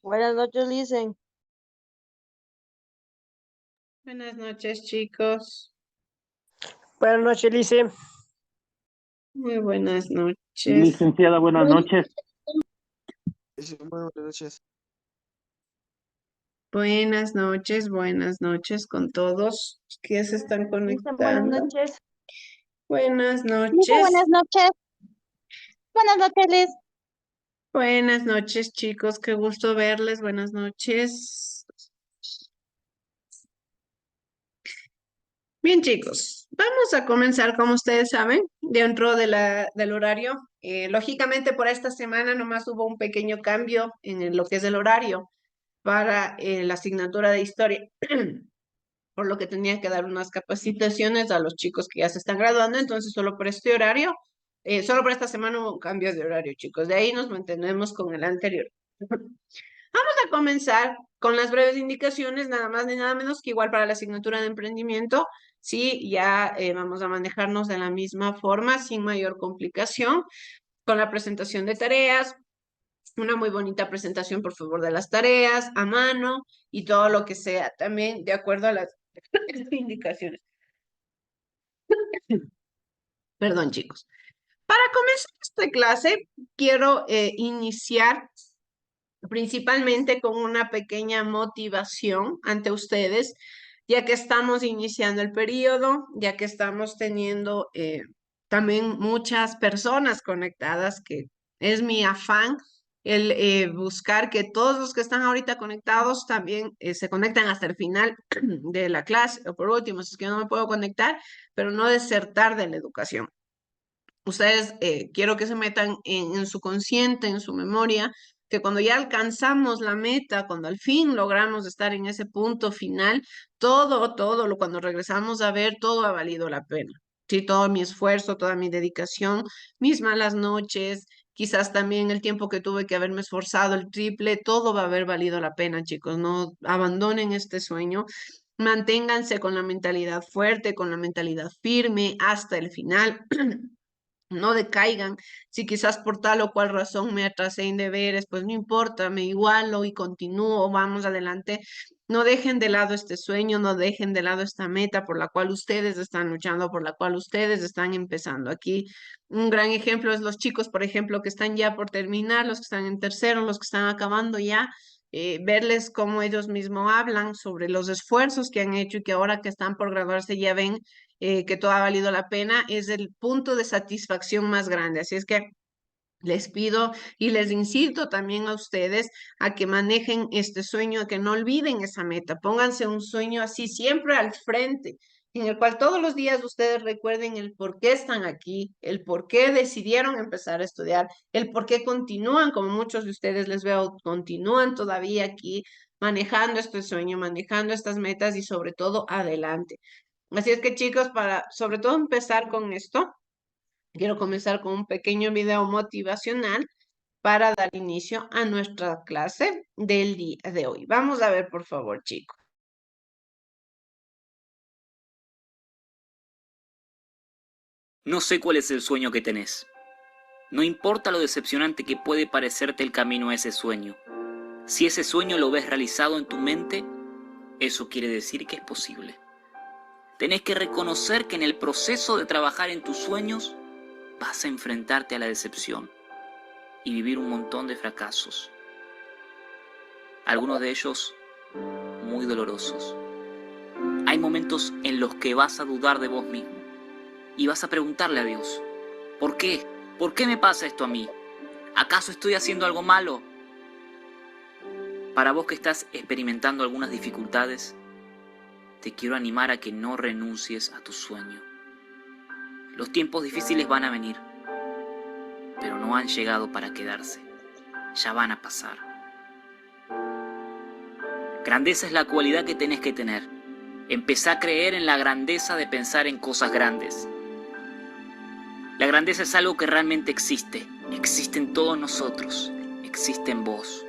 Buenas noches, Licen. Buenas noches, chicos. Buenas noches, Lice. Muy buenas noches. Licenciada, buenas noches. Muy buenas noches. Buenas noches con todos los que se están Buenas conectando. noches. Buenas noches. Buenas noches. Buenas noches, Liz. Buenas noches, chicos. Qué gusto verles. Buenas noches. Bien, chicos, vamos a comenzar, como ustedes saben, dentro de del horario. Lógicamente, por esta semana nomás hubo un pequeño cambio en lo que es el horario para la asignatura de historia, por lo que tenía que dar unas capacitaciones a los chicos que ya se están graduando, entonces solo por este horario, solo por esta semana hubo cambios de horario, chicos. De ahí nos mantenemos con el anterior. Vamos a comenzar con las breves indicaciones, nada más ni nada menos que igual para la asignatura de emprendimiento. Sí, ya vamos a manejarnos de la misma forma, sin mayor complicación, con la presentación de tareas, una muy bonita presentación, por favor, de las tareas, a mano y todo lo que sea, también de acuerdo a las indicaciones. Perdón, chicos. Para comenzar esta clase, quiero iniciar principalmente con una pequeña motivación ante ustedes, ya que estamos iniciando el periodo, ya que estamos teniendo también muchas personas conectadas, que es mi afán el buscar que todos los que están ahorita conectados también se conecten hasta el final de la clase, o por último, si es que no me puedo conectar, pero no desertar de la educación. Ustedes quiero que se metan en su consciente, en su memoria, que cuando ya alcanzamos la meta, cuando al fin logramos estar en ese punto final, cuando regresamos a ver, todo ha valido la pena. Sí, todo mi esfuerzo, toda mi dedicación, mis malas noches, quizás también el tiempo que tuve que haberme esforzado el triple, todo va a haber valido la pena, chicos. No abandonen este sueño. Manténganse con la mentalidad fuerte, con la mentalidad firme hasta el final. No decaigan. Si quizás por tal o cual razón me atrasé en deberes, pues no importa, me igualo y continúo, vamos adelante. No dejen de lado este sueño, no dejen de lado esta meta por la cual ustedes están luchando, por la cual ustedes están empezando. Aquí un gran ejemplo es los chicos, por ejemplo, que están ya por terminar, los que están en tercero, los que están acabando ya. Verles cómo ellos mismos hablan sobre los esfuerzos que han hecho y que ahora que están por graduarse ya ven que todo ha valido la pena, es el punto de satisfacción más grande. Así es que les pido y les incito también a ustedes a que manejen este sueño, a que no olviden esa meta. Pónganse un sueño así siempre al frente, en el cual todos los días ustedes recuerden el por qué están aquí, el por qué decidieron empezar a estudiar, el por qué continúan, como muchos de ustedes les veo, continúan todavía aquí manejando este sueño, manejando estas metas y sobre todo adelante. Así es que chicos, para sobre todo empezar con esto, quiero comenzar con un pequeño video motivacional para dar inicio a nuestra clase del día de hoy. Vamos a ver, por favor, chicos. No sé cuál es el sueño que tenés. No importa lo decepcionante que puede parecerte el camino a ese sueño. Si ese sueño lo ves realizado en tu mente, eso quiere decir que es posible. Tenés que reconocer que en el proceso de trabajar en tus sueños vas a enfrentarte a la decepción y vivir un montón de fracasos. Algunos de ellos muy dolorosos. Hay momentos en los que vas a dudar de vos mismo y vas a preguntarle a Dios, ¿por qué? ¿Por qué me pasa esto a mí? ¿Acaso estoy haciendo algo malo? Para vos que estás experimentando algunas dificultades, te quiero animar a que no renuncies a tu sueño. Los tiempos difíciles van a venir, pero no han llegado para quedarse. ya van a pasar. Grandeza es la cualidad que tenés que tener. Empezá a creer en la grandeza de pensar en cosas grandes. La grandeza es algo que realmente existe. Existe en todos nosotros. Existe en vos.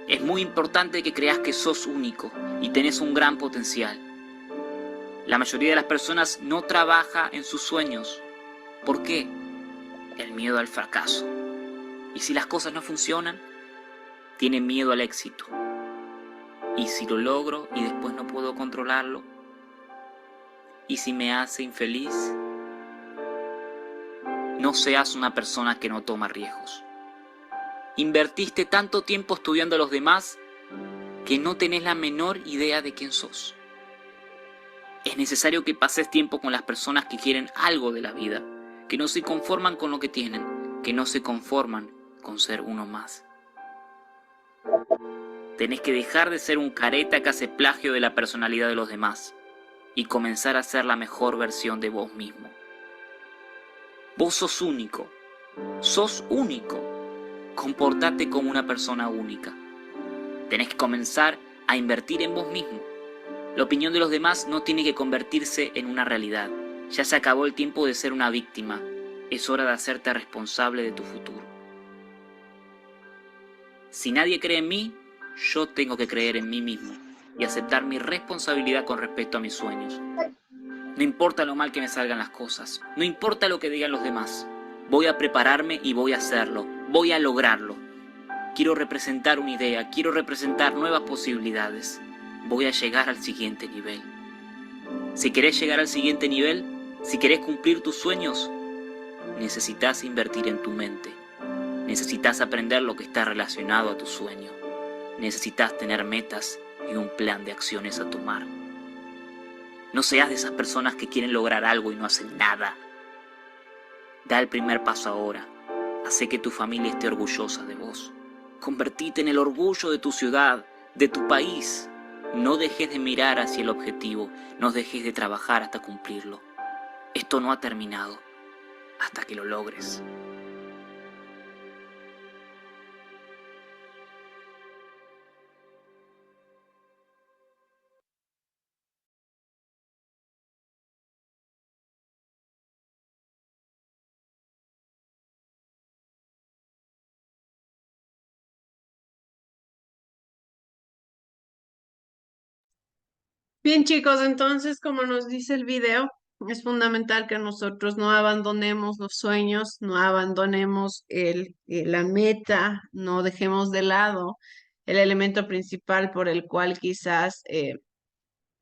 Es muy importante que creas que sos único y tenés un gran potencial. La mayoría de las personas no trabaja en sus sueños. ¿Por qué? El miedo al fracaso. Y si las cosas no funcionan, tienen miedo al éxito. ¿Y si lo logro y después no puedo controlarlo? ¿Y si me hace infeliz? No seas una persona que no toma riesgos. Invertiste tanto tiempo estudiando a los demás que no tenés la menor idea de quién sos. Es necesario que pases tiempo con las personas que quieren algo de la vida, que no se conforman con lo que tienen, que no se conforman con ser uno más. Tenés que dejar de ser un careta que hace plagio de la personalidad de los demás y comenzar a ser la mejor versión de vos mismo. Vos sos único. Sos único. Comportate como una persona única. Tenés que comenzar a invertir en vos mismo. La opinión de los demás no tiene que convertirse en una realidad. Ya se acabó el tiempo de ser una víctima. Es hora de hacerte responsable de tu futuro. Si nadie cree en mí, yo tengo que creer en mí mismo y aceptar mi responsabilidad con respecto a mis sueños. No importa lo mal que me salgan las cosas, no importa lo que digan los demás. Voy a prepararme y voy a hacerlo, voy a lograrlo. Quiero representar una idea, quiero representar nuevas posibilidades. Voy a llegar al siguiente nivel. Si querés llegar al siguiente nivel, si querés cumplir tus sueños, necesitas invertir en tu mente. Necesitas aprender lo que está relacionado a tu sueño. Necesitas tener metas y un plan de acciones a tomar. No seas de esas personas que quieren lograr algo y no hacen nada. Da el primer paso ahora. Hace que tu familia esté orgullosa de vos. Convertite en el orgullo de tu ciudad, de tu país. No dejes de mirar hacia el objetivo. No dejes de trabajar hasta cumplirlo. Esto no ha terminado hasta que lo logres. Bien, chicos, entonces, como nos dice el video, es fundamental que nosotros no abandonemos los sueños, no abandonemos la meta, no dejemos de lado el elemento principal por el cual quizás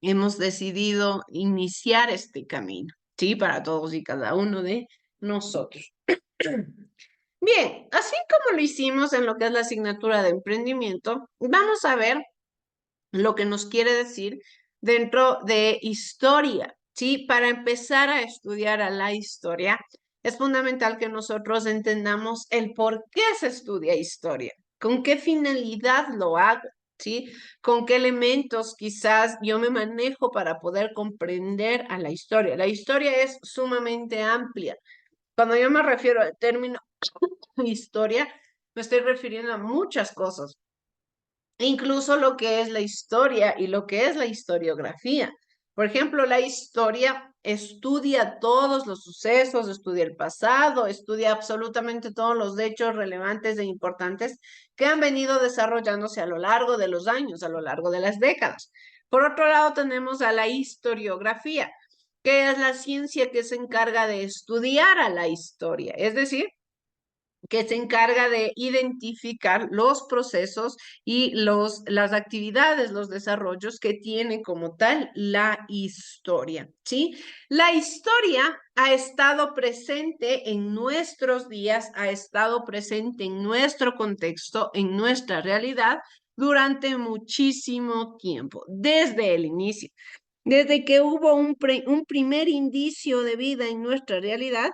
hemos decidido iniciar este camino, ¿sí? Para todos y cada uno de nosotros. Bien, así como lo hicimos en lo que es la asignatura de emprendimiento, vamos a ver lo que nos quiere decir dentro de historia, ¿sí? Para empezar a estudiar a la historia, es fundamental que nosotros entendamos el por qué se estudia historia, con qué finalidad lo hago, ¿sí? Con qué elementos quizás yo me manejo para poder comprender a la historia. La historia es sumamente amplia. Cuando yo me refiero al término historia, me estoy refiriendo a muchas cosas. Incluso lo que es la historia y lo que es la historiografía. Por ejemplo, la historia estudia todos los sucesos, estudia el pasado, estudia absolutamente todos los hechos relevantes e importantes que han venido desarrollándose a lo largo de los años, a lo largo de las décadas. Por otro lado, tenemos a la historiografía, que es la ciencia que se encarga de estudiar a la historia, es decir, que se encarga de identificar los procesos y las actividades, los desarrollos que tiene como tal la historia, ¿sí? La historia ha estado presente en nuestros días, ha estado presente en nuestro contexto, en nuestra realidad durante muchísimo tiempo, desde el inicio. Desde que hubo un primer indicio de vida en nuestra realidad,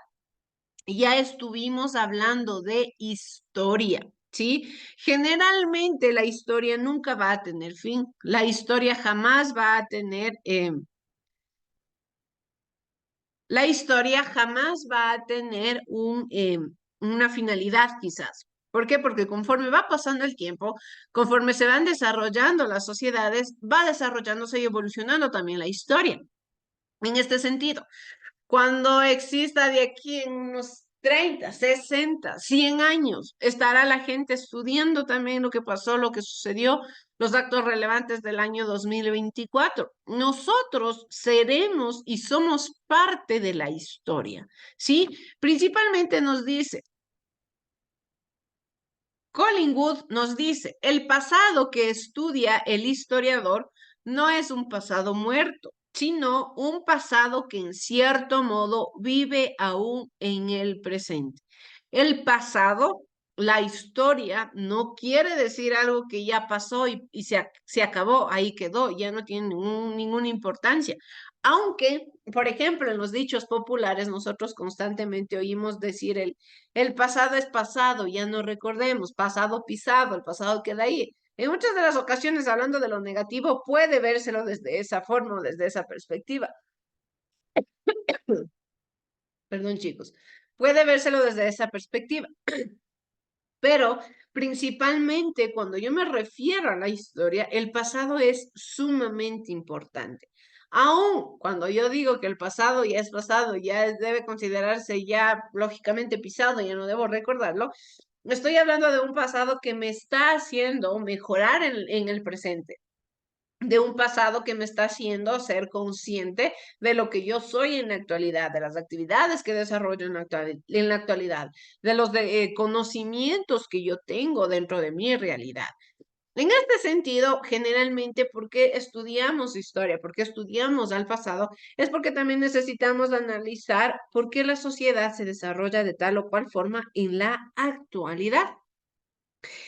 ya estuvimos hablando de historia, ¿sí? Generalmente la historia nunca va a tener fin. La historia jamás va a tener, una finalidad quizás. ¿Por qué? Porque conforme va pasando el tiempo, conforme se van desarrollando las sociedades, va desarrollándose y evolucionando también la historia. En este sentido, cuando exista de aquí en unos 30, 60, 100 años, estará la gente estudiando también lo que pasó, lo que sucedió, los actos relevantes del año 2024. Nosotros seremos y somos parte de la historia, ¿sí? Principalmente nos dice, Collingwood nos dice, el pasado que estudia el historiador no es un pasado muerto, sino un pasado que en cierto modo vive aún en el presente. El pasado, la historia, no quiere decir algo que ya pasó y se acabó, ahí quedó, ya no tiene ninguna importancia. Aunque, por ejemplo, en los dichos populares nosotros constantemente oímos decir el pasado es pasado, ya no recordemos, pasado pisado, el pasado queda ahí. En muchas de las ocasiones, hablando de lo negativo, puede vérselo desde esa forma o desde esa perspectiva. Perdón, chicos. Puede vérselo desde esa perspectiva. Pero principalmente cuando yo me refiero a la historia, el pasado es sumamente importante. Aún cuando yo digo que el pasado ya es pasado, ya debe considerarse ya lógicamente pisado, ya no debo recordarlo, estoy hablando de un pasado que me está haciendo mejorar en el presente, de un pasado que me está haciendo ser consciente de lo que yo soy en la actualidad, de las actividades que desarrollo en la actualidad, de los conocimientos que yo tengo dentro de mi realidad. En este sentido, generalmente, ¿por qué estudiamos historia? ¿Por qué estudiamos al pasado? Es porque también necesitamos analizar por qué la sociedad se desarrolla de tal o cual forma en la actualidad.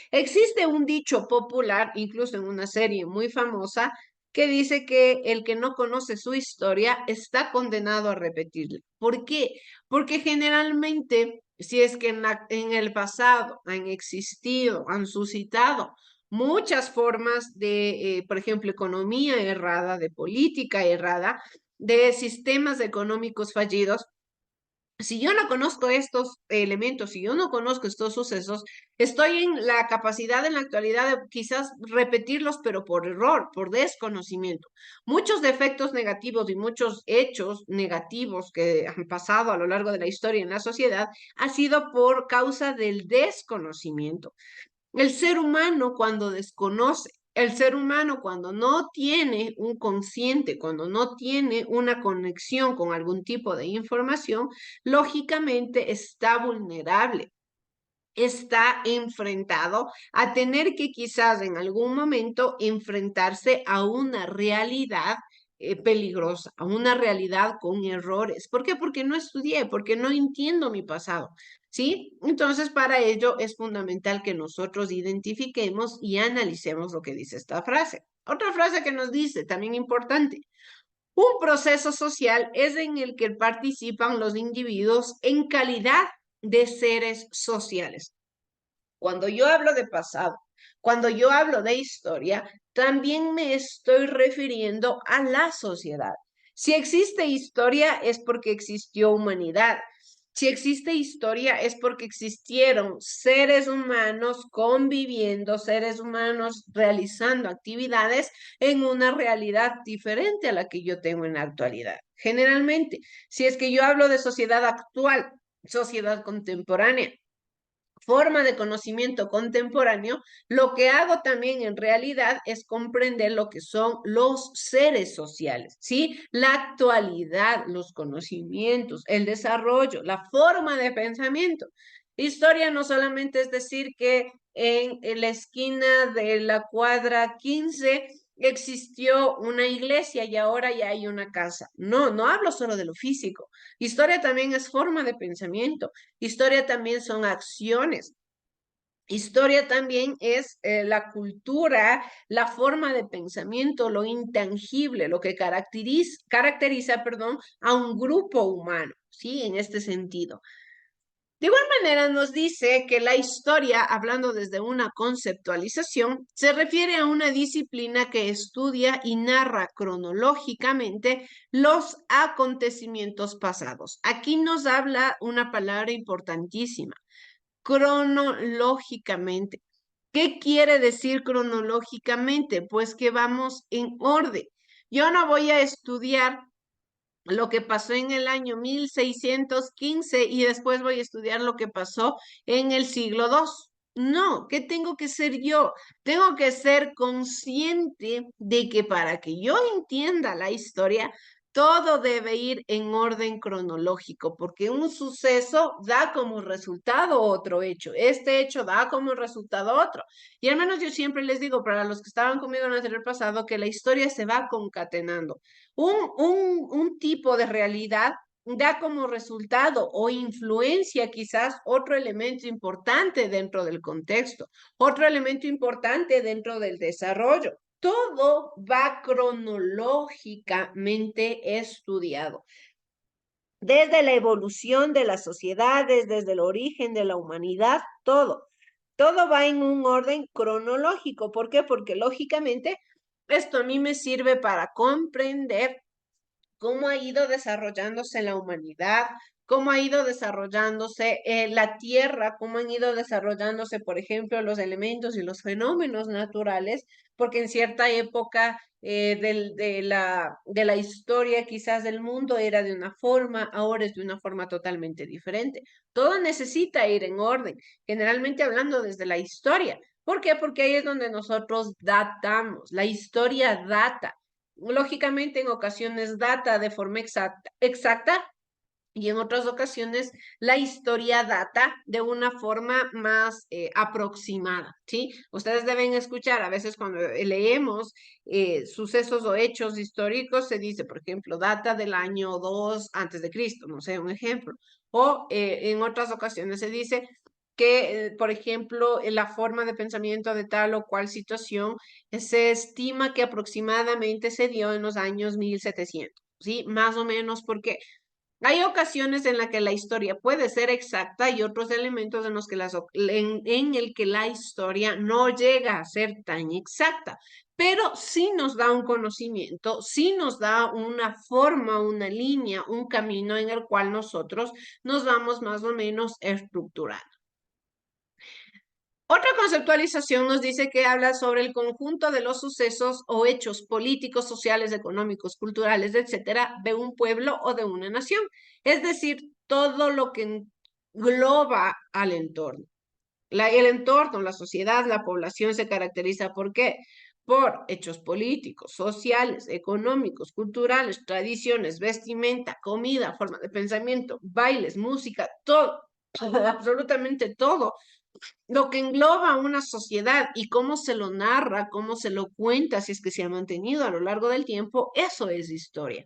Existe un dicho popular, incluso en una serie muy famosa, que dice que el que no conoce su historia está condenado a repetirla. ¿Por qué? Porque generalmente, si es que en el pasado han existido, han suscitado muchas formas de, por ejemplo, economía errada, de política errada, de sistemas económicos fallidos, si yo no conozco estos elementos, si yo no conozco estos sucesos, estoy en la capacidad en la actualidad de quizás repetirlos, pero por error, por desconocimiento. Muchos defectos negativos y muchos hechos negativos que han pasado a lo largo de la historia en la sociedad ha sido por causa del desconocimiento. El ser humano cuando desconoce, el ser humano cuando no tiene un consciente, cuando no tiene una conexión con algún tipo de información, lógicamente está vulnerable, está enfrentado a tener que quizás en algún momento enfrentarse a una realidad peligrosa, a una realidad con errores. ¿Por qué? Porque no estudié, porque no entiendo mi pasado. ¿Sí? Entonces, para ello es fundamental que nosotros identifiquemos y analicemos lo que dice esta frase. Otra frase que nos dice, también importante, un proceso social es en el que participan los individuos en calidad de seres sociales. Cuando yo hablo de pasado, cuando yo hablo de historia, también me estoy refiriendo a la sociedad. Si existe historia es porque existió humanidad. Si existe historia es porque existieron seres humanos conviviendo, seres humanos realizando actividades en una realidad diferente a la que yo tengo en la actualidad. Generalmente, si es que yo hablo de sociedad actual, sociedad contemporánea, forma de conocimiento contemporáneo, lo que hago también en realidad es comprender lo que son los seres sociales, ¿sí? La actualidad, los conocimientos, el desarrollo, la forma de pensamiento. Historia no solamente es decir que en la esquina de la cuadra 15 existió una iglesia y ahora ya hay una casa. No, no hablo solo de lo físico. Historia también es forma de pensamiento. Historia también son acciones. Historia también es la cultura, la forma de pensamiento, lo intangible, lo que caracteriza, a un grupo humano, ¿sí? En este sentido. De igual manera nos dice que la historia, hablando desde una conceptualización, se refiere a una disciplina que estudia y narra cronológicamente los acontecimientos pasados. Aquí nos habla una palabra importantísima. cronológicamente. ¿Qué quiere decir cronológicamente? Pues que vamos en orden. Yo no voy a estudiar lo que pasó en el año 1615 y después voy a estudiar lo que pasó en el siglo II. No, ¿qué tengo que ser yo? Tengo que ser consciente de que para que yo entienda la historia, todo debe ir en orden cronológico, porque un suceso da como resultado otro hecho. Este hecho da como resultado otro. Y al menos yo siempre les digo, para los que estaban conmigo en el anterior pasado, que la historia se va concatenando. Un tipo de realidad da como resultado o influencia quizás otro elemento importante dentro del contexto, otro elemento importante dentro del desarrollo. Todo va cronológicamente estudiado. Desde la evolución de las sociedades, desde el origen de la humanidad, todo. Todo va en un orden cronológico. ¿Por qué? Porque lógicamente esto a mí me sirve para comprender cómo ha ido desarrollándose la humanidad, cómo ha ido desarrollándose la Tierra, cómo han ido desarrollándose, por ejemplo, los elementos y los fenómenos naturales, porque en cierta época de la historia quizás del mundo era de una forma, ahora es de una forma totalmente diferente. Todo necesita ir en orden, generalmente hablando desde la historia. ¿Por qué? Porque ahí es donde nosotros datamos, la historia data. Lógicamente, en ocasiones data de forma exacta y en otras ocasiones la historia data de una forma más aproximada, ¿sí? Ustedes deben escuchar, a veces cuando leemos sucesos o hechos históricos, se dice, por ejemplo, data del año 2 antes de Cristo, no sé, un ejemplo. O en otras ocasiones se dice que, por ejemplo, la forma de pensamiento de tal o cual situación se estima que aproximadamente se dio en los años 1700, ¿sí? Más o menos porque hay ocasiones en las que la historia puede ser exacta y otros elementos en los que en el que la historia no llega a ser tan exacta, pero sí nos da un conocimiento, sí nos da una forma, una línea, un camino en el cual nosotros nos vamos más o menos estructurando. Otra conceptualización nos dice que habla sobre el conjunto de los sucesos o hechos políticos, sociales, económicos, culturales, etcétera, de un pueblo o de una nación. Es decir, todo lo que engloba al entorno. El entorno, la sociedad, la población se caracteriza ¿por qué? Por hechos políticos, sociales, económicos, culturales, tradiciones, vestimenta, comida, forma de pensamiento, bailes, música, todo, absolutamente todo lo que engloba una sociedad y cómo se lo narra, cómo se lo cuenta, si es que se ha mantenido a lo largo del tiempo, eso es historia.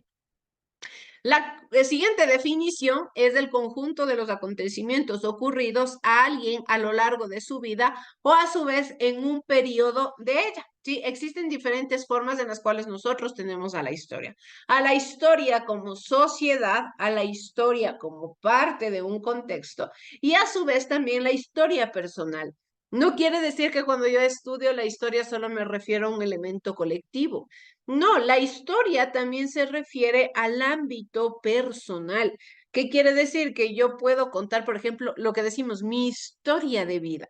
La siguiente definición es del conjunto de los acontecimientos ocurridos a alguien a lo largo de su vida o a su vez en un periodo de ella. ¿Sí? Existen diferentes formas en las cuales nosotros tenemos a la historia. A la historia como sociedad, a la historia como parte de un contexto y a su vez también la historia personal. No quiere decir que cuando yo estudio la historia solo me refiero a un elemento colectivo. No, la historia también se refiere al ámbito personal. ¿Qué quiere decir? Que yo puedo contar, por ejemplo, lo que decimos, mi historia de vida.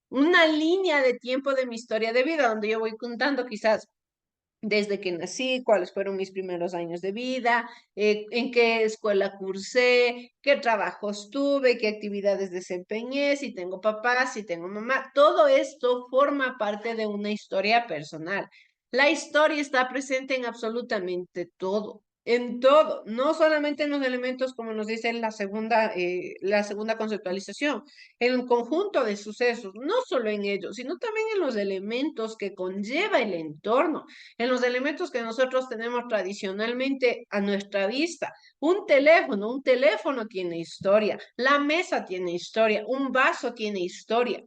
Una línea de tiempo de mi historia de vida, donde yo voy contando quizás desde que nací, cuáles fueron mis primeros años de vida, en qué escuela cursé, qué trabajos tuve, qué actividades desempeñé, si tengo papá, si tengo mamá. Todo esto forma parte de una historia personal. La historia está presente en absolutamente todo, en todo, no solamente en los elementos como nos dice la segunda conceptualización, en un conjunto de sucesos, no solo en ellos, sino también en los elementos que conlleva el entorno, en los elementos que nosotros tenemos tradicionalmente a nuestra vista. Un teléfono tiene historia, la mesa tiene historia, un vaso tiene historia,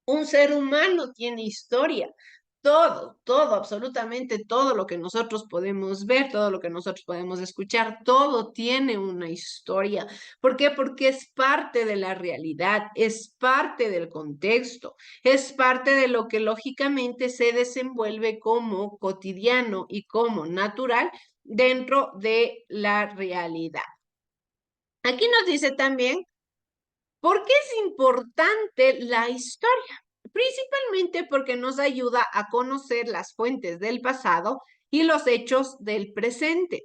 un ser humano tiene historia. Todo, absolutamente todo lo que nosotros podemos ver, todo lo que nosotros podemos escuchar, todo tiene una historia. ¿Por qué? Porque es parte de la realidad, es parte del contexto, es parte de lo que lógicamente se desenvuelve como cotidiano y como natural dentro de la realidad. Aquí nos dice también ¿Por qué es importante la historia? Principalmente porque nos ayuda a conocer las fuentes del pasado y los hechos del presente.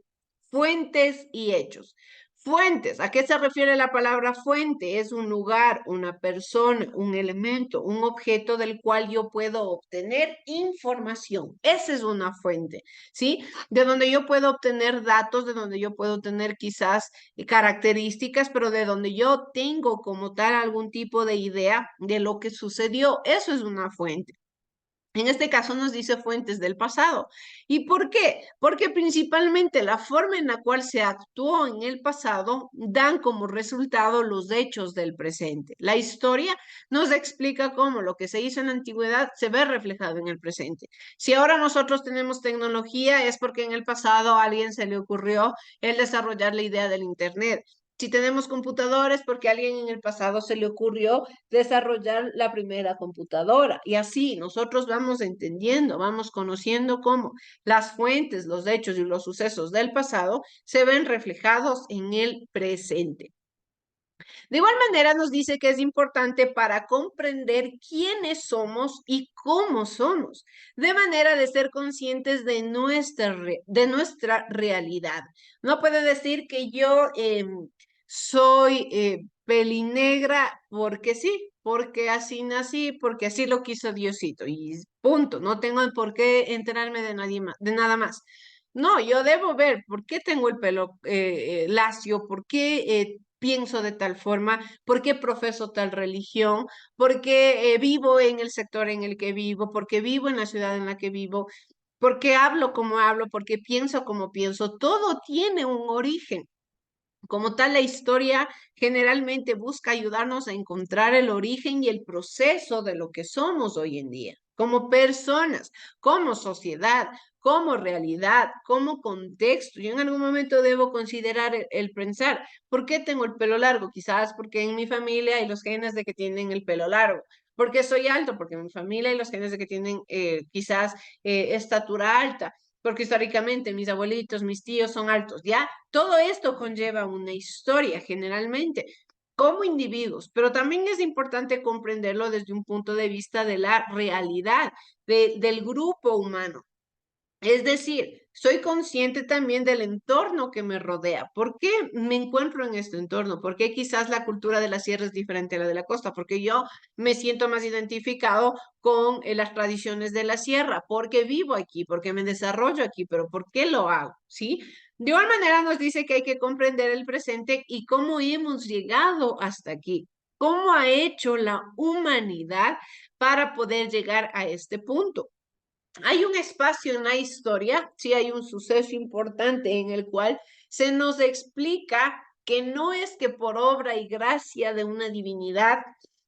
Fuentes y hechos. Fuentes, ¿a qué se refiere la palabra fuente? Es un lugar, una persona, un elemento, un objeto del cual yo puedo obtener información. Esa es una fuente, ¿sí? De donde yo puedo obtener datos, de donde yo puedo tener quizás características, pero de donde yo tengo como tal algún tipo de idea de lo que sucedió. Eso es una fuente. En este caso nos dice fuentes del pasado. ¿Y por qué? Porque principalmente la forma en la cual se actuó en el pasado dan como resultado los hechos del presente. La historia nos explica cómo lo que se hizo en la antigüedad se ve reflejado en el presente. Si ahora nosotros tenemos tecnología es porque en el pasado a alguien se le ocurrió el desarrollar la idea del Internet. Si tenemos computadores, porque a alguien en el pasado se le ocurrió desarrollar la primera computadora. Y así nosotros vamos entendiendo, vamos conociendo cómo las fuentes, los hechos y los sucesos del pasado se ven reflejados en el presente. De igual manera nos dice que es importante para comprender quiénes somos y cómo somos, de manera de ser conscientes de nuestra realidad. No puede decir que yo soy pelinegra porque sí, porque así nací, porque así lo quiso Diosito y punto. No tengo por qué enterarme de nadie más, de nada más. No, yo debo ver por qué tengo el pelo lacio, por qué pienso de tal forma, por qué profeso tal religión, por qué vivo en el sector en el que vivo, por qué vivo en la ciudad en la que vivo, por qué hablo como hablo, por qué pienso como pienso. Todo tiene un origen. Como tal, la historia generalmente busca ayudarnos a encontrar el origen y el proceso de lo que somos hoy en día, como personas, como sociedad, como realidad, como contexto. Yo en algún momento debo considerar el pensar, ¿por qué tengo el pelo largo? Quizás porque en mi familia hay los genes de que tienen el pelo largo. ¿Por qué soy alto? Porque en mi familia hay los genes de que tienen quizás estatura alta, porque históricamente mis abuelitos, mis tíos son altos, ¿ya? Todo esto conlleva una historia generalmente como individuos, pero también es importante comprenderlo desde un punto de vista de la realidad del grupo humano. Es decir, soy consciente también del entorno que me rodea. ¿Por qué me encuentro en este entorno? ¿Por qué quizás la cultura de la sierra es diferente a la de la costa? Porque yo me siento más identificado con las tradiciones de la sierra, porque vivo aquí, porque me desarrollo aquí, pero ¿por qué lo hago? ¿Sí? De igual manera nos dice que hay que comprender el presente y cómo hemos llegado hasta aquí. ¿Cómo ha hecho la humanidad para poder llegar a este punto? Hay un espacio en la historia, sí hay un suceso importante en el cual se nos explica que no es que por obra y gracia de una divinidad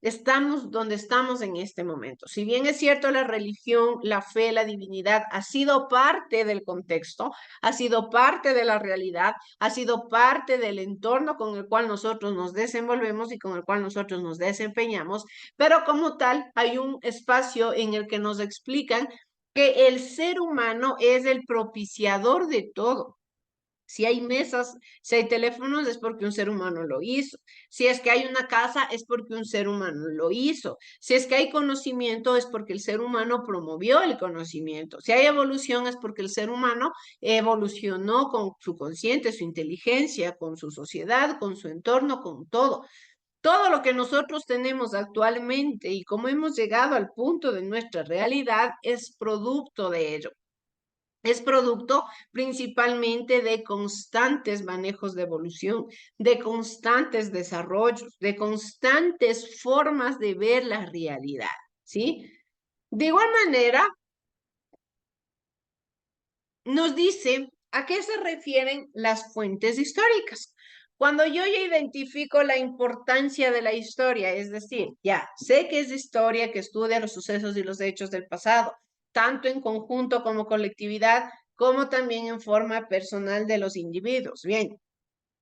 estamos donde estamos en este momento. Si bien es cierto, la religión, la fe, la divinidad ha sido parte del contexto, ha sido parte de la realidad, ha sido parte del entorno con el cual nosotros nos desenvolvemos y con el cual nosotros nos desempeñamos, pero como tal hay un espacio en el que nos explican que el ser humano es el propiciador de todo. Si hay mesas, si hay teléfonos, es porque un ser humano lo hizo. Si es que hay una casa, es porque un ser humano lo hizo. Si es que hay conocimiento, es porque el ser humano promovió el conocimiento. Si hay evolución, es porque el ser humano evolucionó con su consciente, su inteligencia, con su sociedad, con su entorno, con todo. Todo lo que nosotros tenemos actualmente y cómo hemos llegado al punto de nuestra realidad es producto de ello. Es producto principalmente de constantes manejos de evolución, de constantes desarrollos, de constantes formas de ver la realidad, ¿sí? De igual manera, nos dice a qué se refieren las fuentes históricas. Cuando yo ya identifico la importancia de la historia, es decir, ya sé que es historia que estudia los sucesos y los hechos del pasado, tanto en conjunto como colectividad, como también en forma personal de los individuos. Bien,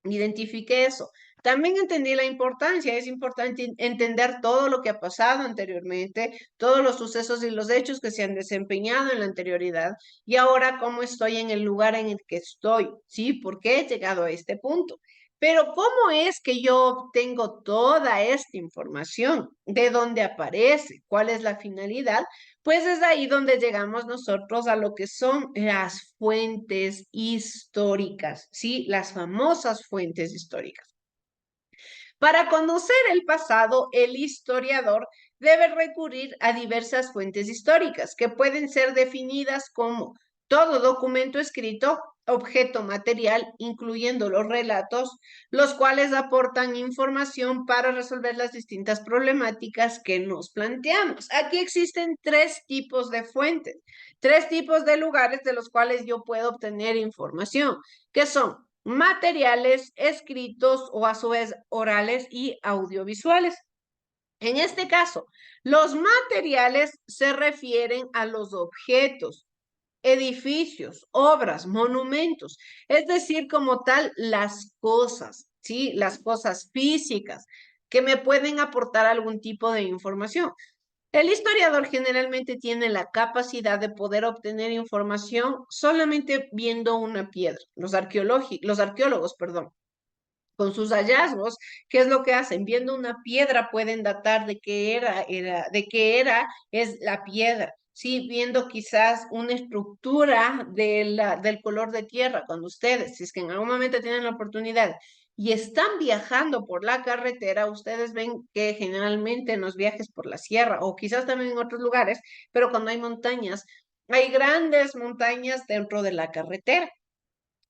identifiqué eso. También entendí la importancia, es importante entender todo lo que ha pasado anteriormente, todos los sucesos y los hechos que se han desempeñado en la anterioridad y ahora cómo estoy en el lugar en el que estoy, ¿sí? ¿Por qué he llegado a este punto? Pero ¿cómo es que yo obtengo toda esta información? ¿De dónde aparece? ¿Cuál es la finalidad? Pues es ahí donde llegamos nosotros a lo que son las fuentes históricas, ¿sí? Las famosas fuentes históricas. Para conocer el pasado, el historiador debe recurrir a diversas fuentes históricas que pueden ser definidas como todo documento escrito, objeto material, incluyendo los relatos, los cuales aportan información para resolver las distintas problemáticas que nos planteamos. Aquí existen tres tipos de fuentes, tres tipos de lugares de los cuales yo puedo obtener información, que son materiales escritos o a su vez orales y audiovisuales. En este caso, los materiales se refieren a los objetos, edificios, obras, monumentos, es decir, como tal, las cosas, ¿sí? Las cosas físicas que me pueden aportar algún tipo de información. El historiador generalmente tiene la capacidad de poder obtener información solamente viendo una piedra. Los arqueólogos, con sus hallazgos, ¿qué es lo que hacen? Viendo una piedra pueden datar de qué es la piedra. Sí, viendo quizás una estructura del color de tierra, cuando ustedes, si es que en algún momento tienen la oportunidad y están viajando por la carretera, ustedes ven que generalmente en los viajes por la sierra o quizás también en otros lugares, pero cuando hay montañas, hay grandes montañas dentro de la carretera.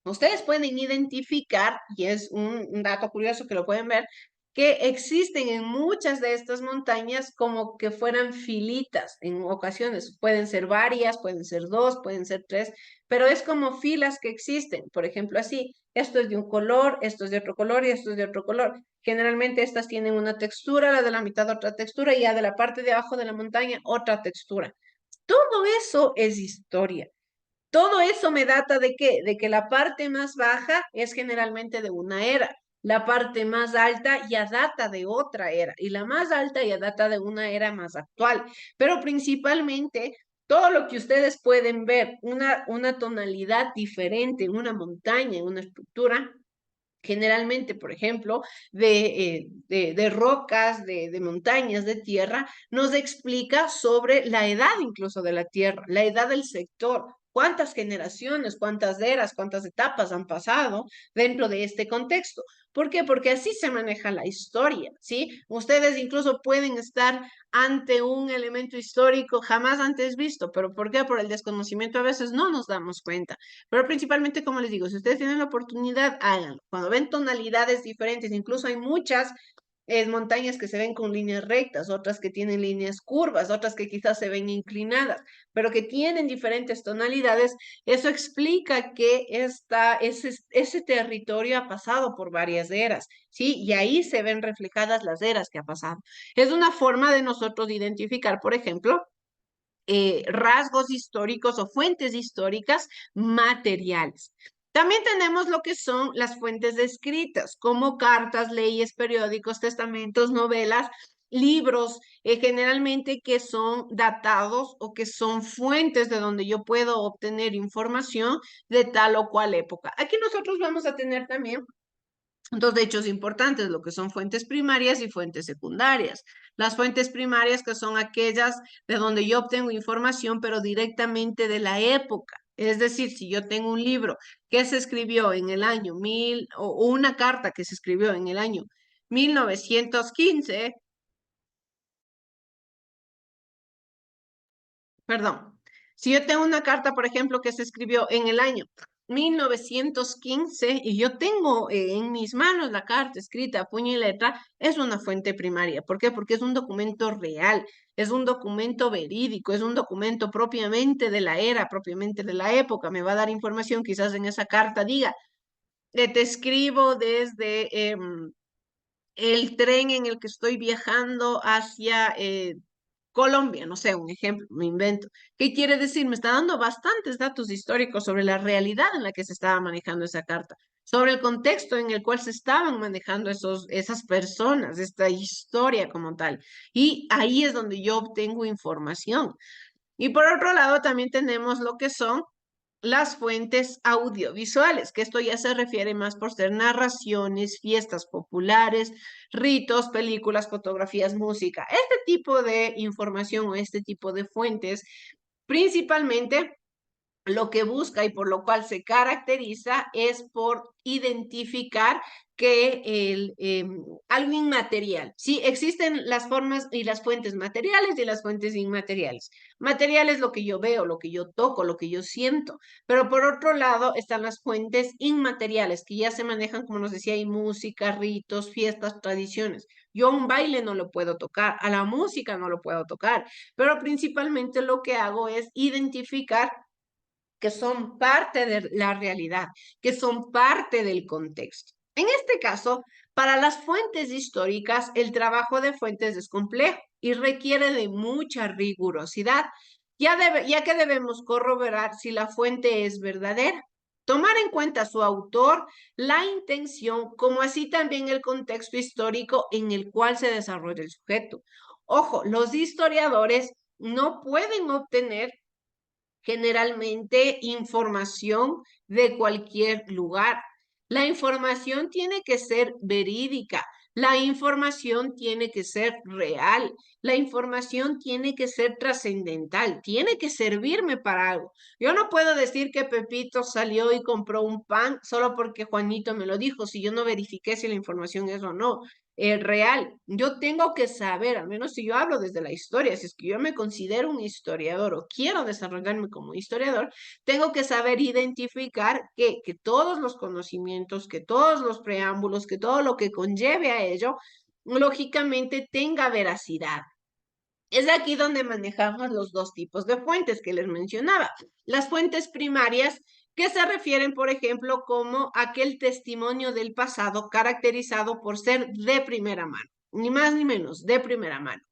Ustedes pueden identificar, y es un dato curioso que lo pueden ver, que existen en muchas de estas montañas como que fueran filitas en ocasiones. Pueden ser varias, pueden ser dos, pueden ser tres, pero es como filas que existen. Por ejemplo, así, esto es de un color, esto es de otro color y esto es de otro color. Generalmente estas tienen una textura, la de la mitad otra textura y ya de la parte de abajo de la montaña otra textura. Todo eso es historia. Todo eso me data de qué? De que la parte más baja es generalmente de una era, la parte más alta ya data de otra era y la más alta ya data de una era más actual. Pero principalmente todo lo que ustedes pueden ver, una tonalidad diferente en una montaña, en una estructura, generalmente, por ejemplo, de rocas, de montañas, de tierra, nos explica sobre la edad incluso de la tierra, la edad del sector, cuántas generaciones, cuántas eras, cuántas etapas han pasado dentro de este contexto. ¿Por qué? Porque así se maneja la historia, ¿sí? Ustedes incluso pueden estar ante un elemento histórico jamás antes visto, pero ¿por qué? Por el desconocimiento a veces no nos damos cuenta. Pero principalmente, como les digo, si ustedes tienen la oportunidad, háganlo. Cuando ven tonalidades diferentes, incluso hay muchas montañas que se ven con líneas rectas, otras que tienen líneas curvas, otras que quizás se ven inclinadas, pero que tienen diferentes tonalidades, eso explica que ese territorio ha pasado por varias eras, ¿sí? Y ahí se ven reflejadas las eras que ha pasado. Es una forma de nosotros identificar, por ejemplo, rasgos históricos o fuentes históricas materiales. También tenemos lo que son las fuentes escritas, como cartas, leyes, periódicos, testamentos, novelas, libros, generalmente que son datados o que son fuentes de donde yo puedo obtener información de tal o cual época. Aquí nosotros vamos a tener también dos hechos importantes, lo que son fuentes primarias y fuentes secundarias. Las fuentes primarias que son aquellas de donde yo obtengo información, pero directamente de la época. Es decir, si yo tengo un libro que se escribió en el año 1000 o una carta que se escribió en el año 1915, perdón, si yo tengo una carta, por ejemplo, que se escribió en el año 1915 y yo tengo en mis manos la carta escrita a puño y letra, es una fuente primaria. ¿Por qué? Porque es un documento real, es un documento verídico, es un documento propiamente de la era, propiamente de la época. Me va a dar información, quizás en esa carta diga, te escribo desde el tren en el que estoy viajando hacia Colombia, no sé, un ejemplo, me invento. ¿Qué quiere decir? Me está dando bastantes datos históricos sobre la realidad en la que se estaba manejando esa carta, sobre el contexto en el cual se estaban manejando esas personas, esta historia como tal. Y ahí es donde yo obtengo información. Y por otro lado, también tenemos lo que son las fuentes audiovisuales, que esto ya se refiere más por ser narraciones, fiestas populares, ritos, películas, fotografías, música. Este tipo de información o este tipo de fuentes, principalmente lo que busca y por lo cual se caracteriza es por identificar que algo inmaterial. Sí, existen las formas y las fuentes materiales y las fuentes inmateriales. Material es lo que yo veo, lo que yo toco, lo que yo siento, pero por otro lado están las fuentes inmateriales que ya se manejan, como nos decía, hay música, ritos, fiestas, tradiciones. Yo a un baile no lo puedo tocar, a la música no lo puedo tocar, pero principalmente lo que hago es identificar que son parte de la realidad, que son parte del contexto. En este caso, para las fuentes históricas, el trabajo de fuentes es complejo y requiere de mucha rigurosidad, ya que debemos corroborar si la fuente es verdadera, tomar en cuenta su autor, la intención, como así también el contexto histórico en el cual se desarrolla el sujeto. Ojo, los historiadores no pueden obtener generalmente información de cualquier lugar. La información tiene que ser verídica, la información tiene que ser real, la información tiene que ser trascendental, tiene que servirme para algo. Yo no puedo decir que Pepito salió y compró un pan solo porque Juanito me lo dijo, si yo no verifiqué si la información es o no. Real. Yo tengo que saber, al menos si yo hablo desde la historia, si es que yo me considero un historiador o quiero desarrollarme como historiador, tengo que saber identificar que todos los conocimientos, que todos los preámbulos, que todo lo que conlleve a ello, lógicamente tenga veracidad. Es aquí donde manejamos los dos tipos de fuentes que les mencionaba. Las fuentes primarias, que se refieren, por ejemplo, como aquel testimonio del pasado caracterizado por ser de primera mano, ni más ni menos, de primera mano,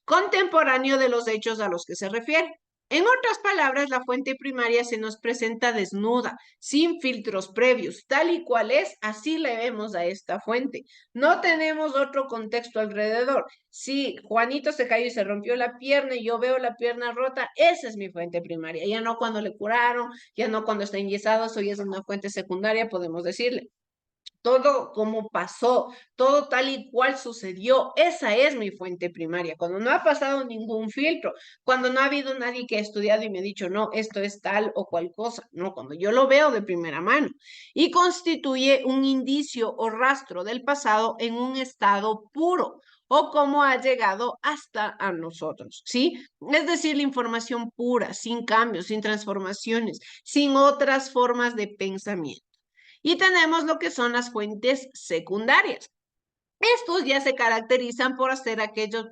contemporáneo de los hechos a los que se refiere. En otras palabras, la fuente primaria se nos presenta desnuda, sin filtros previos, tal y cual es, así le vemos a esta fuente. No tenemos otro contexto alrededor. Si Juanito se cayó y se rompió la pierna y yo veo la pierna rota, esa es mi fuente primaria. Ya no cuando le curaron, ya no cuando está enyesado, eso ya es una fuente secundaria, podemos decirle. Todo como pasó, todo tal y cual sucedió, esa es mi fuente primaria. Cuando no ha pasado ningún filtro, cuando no ha habido nadie que ha estudiado y me ha dicho, no, esto es tal o cual cosa, no, cuando yo lo veo de primera mano y constituye un indicio o rastro del pasado en un estado puro o cómo ha llegado hasta a nosotros, ¿sí? Es decir, la información pura, sin cambios, sin transformaciones, sin otras formas de pensamiento. Y tenemos lo que son las fuentes secundarias. Estos ya se caracterizan por ser aquellos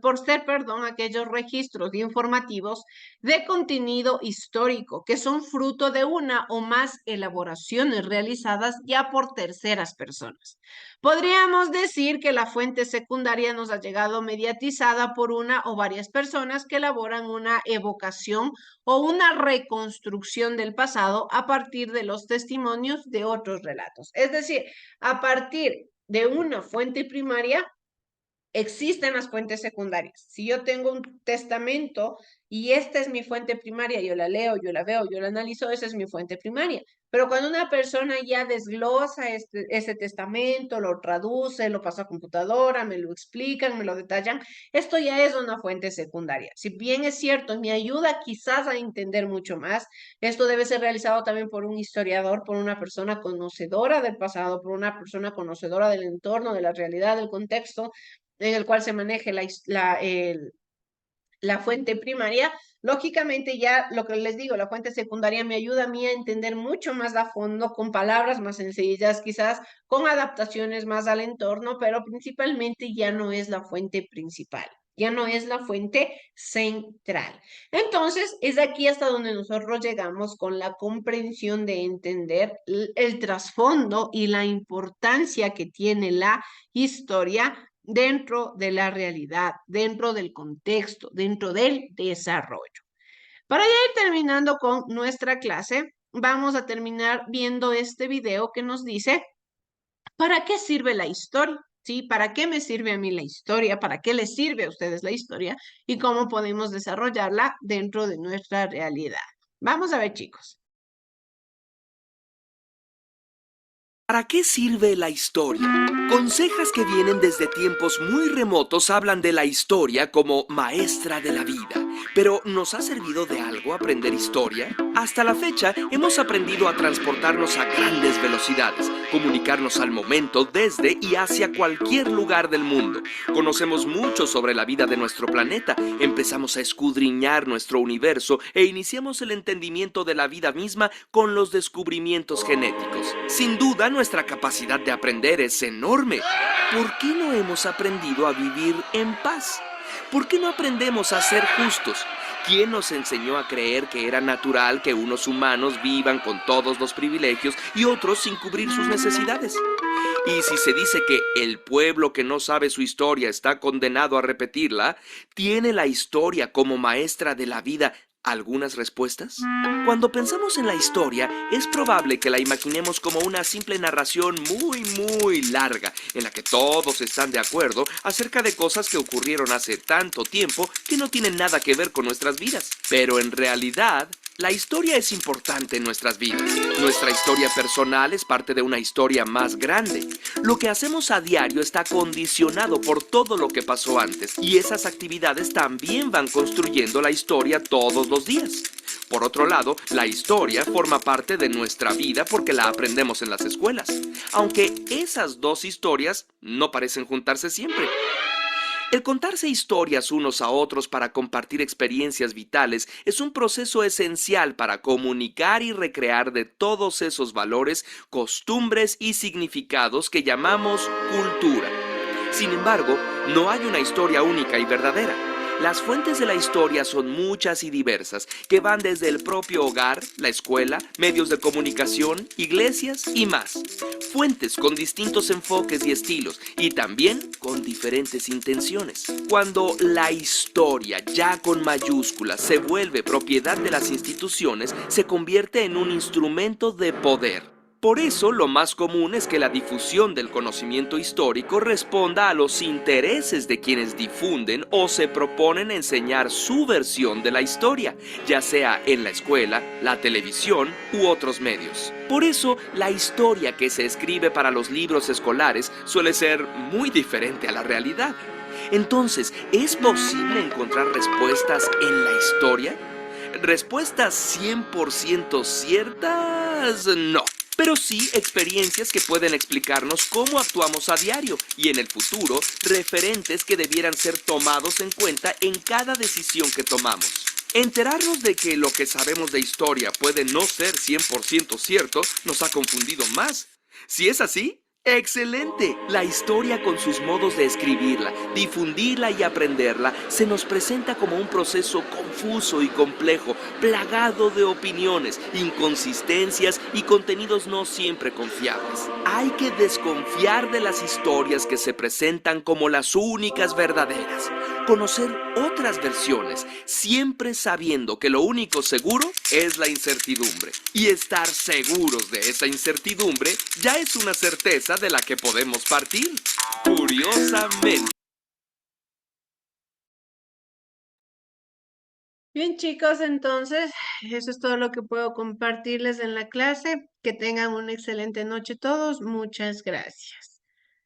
registros informativos de contenido histórico que son fruto de una o más elaboraciones realizadas ya por terceras personas. Podríamos decir que la fuente secundaria nos ha llegado mediatizada por una o varias personas que elaboran una evocación o una reconstrucción del pasado a partir de los testimonios de otros relatos. Es decir, a partir de una fuente primaria, existen las fuentes secundarias. Si yo tengo un testamento y esta es mi fuente primaria, yo la leo, yo la veo, yo la analizo, esa es mi fuente primaria. Pero cuando una persona ya desglosa ese testamento, lo traduce, lo pasa a computadora, me lo explican, me lo detallan, esto ya es una fuente secundaria. Si bien es cierto, me ayuda quizás a entender mucho más, esto debe ser realizado también por un historiador, por una persona conocedora del pasado, por una persona conocedora del entorno, de la realidad, del contexto en el cual se maneje la fuente primaria. Lógicamente ya lo que les digo, la fuente secundaria me ayuda a mí a entender mucho más a fondo, con palabras más sencillas, quizás con adaptaciones más al entorno, pero principalmente ya no es la fuente principal, ya no es la fuente central. Entonces, es aquí hasta donde nosotros llegamos con la comprensión de entender el trasfondo y la importancia que tiene la historia dentro de la realidad, dentro del contexto, dentro del desarrollo. Para ya ir terminando con nuestra clase, vamos a terminar viendo este video que nos dice, ¿para qué sirve la historia? ¿Sí? ¿Para qué me sirve a mí la historia? ¿Para qué les sirve a ustedes la historia? Y cómo podemos desarrollarla dentro de nuestra realidad. Vamos a ver, chicos. ¿Para qué sirve la historia? Consejas que vienen desde tiempos muy remotos hablan de la historia como maestra de la vida. Pero, ¿nos ha servido de algo aprender historia? Hasta la fecha, hemos aprendido a transportarnos a grandes velocidades, comunicarnos al momento desde y hacia cualquier lugar del mundo. Conocemos mucho sobre la vida de nuestro planeta, empezamos a escudriñar nuestro universo e iniciamos el entendimiento de la vida misma con los descubrimientos genéticos. Sin duda, nuestra capacidad de aprender es enorme. ¿Por qué no hemos aprendido a vivir en paz? ¿Por qué no aprendemos a ser justos? ¿Quién nos enseñó a creer que era natural que unos humanos vivan con todos los privilegios y otros sin cubrir sus necesidades? Y si se dice que el pueblo que no sabe su historia está condenado a repetirla, ¿tiene la historia como maestra de la vida algunas respuestas? Cuando pensamos en la historia, es probable que la imaginemos como una simple narración muy larga, en la que todos están de acuerdo acerca de cosas que ocurrieron hace tanto tiempo que no tienen nada que ver con nuestras vidas. Pero en realidad, la historia es importante en nuestras vidas. Nuestra historia personal es parte de una historia más grande. Lo que hacemos a diario está condicionado por todo lo que pasó antes, y esas actividades también van construyendo la historia todos los días. Por otro lado, la historia forma parte de nuestra vida porque la aprendemos en las escuelas, aunque esas dos historias no parecen juntarse siempre. El contarse historias unos a otros para compartir experiencias vitales es un proceso esencial para comunicar y recrear de todos esos valores, costumbres y significados que llamamos cultura. Sin embargo, no hay una historia única y verdadera. Las fuentes de la historia son muchas y diversas, que van desde el propio hogar, la escuela, medios de comunicación, iglesias y más. Fuentes con distintos enfoques y estilos, y también con diferentes intenciones. Cuando la historia, ya con mayúsculas, se vuelve propiedad de las instituciones, se convierte en un instrumento de poder. Por eso, lo más común es que la difusión del conocimiento histórico responda a los intereses de quienes difunden o se proponen enseñar su versión de la historia, ya sea en la escuela, la televisión u otros medios. Por eso, la historia que se escribe para los libros escolares suele ser muy diferente a la realidad. Entonces, ¿es posible encontrar respuestas en la historia? ¿Respuestas 100% ciertas? No. Pero sí experiencias que pueden explicarnos cómo actuamos a diario y en el futuro referentes que debieran ser tomados en cuenta en cada decisión que tomamos. Enterarnos de que lo que sabemos de historia puede no ser 100% cierto nos ha confundido más. Si es así, ¡excelente! La historia con sus modos de escribirla, difundirla y aprenderla se nos presenta como un proceso confuso y complejo, plagado de opiniones, inconsistencias y contenidos no siempre confiables. Hay que desconfiar de las historias que se presentan como las únicas verdaderas. Conocer otras versiones, siempre sabiendo que lo único seguro es la incertidumbre. Y estar seguros de esa incertidumbre ya es una certeza de la que podemos partir, curiosamente. Bien, chicos, entonces eso es todo lo que puedo compartirles en la clase. Que tengan una excelente noche todos. Muchas gracias.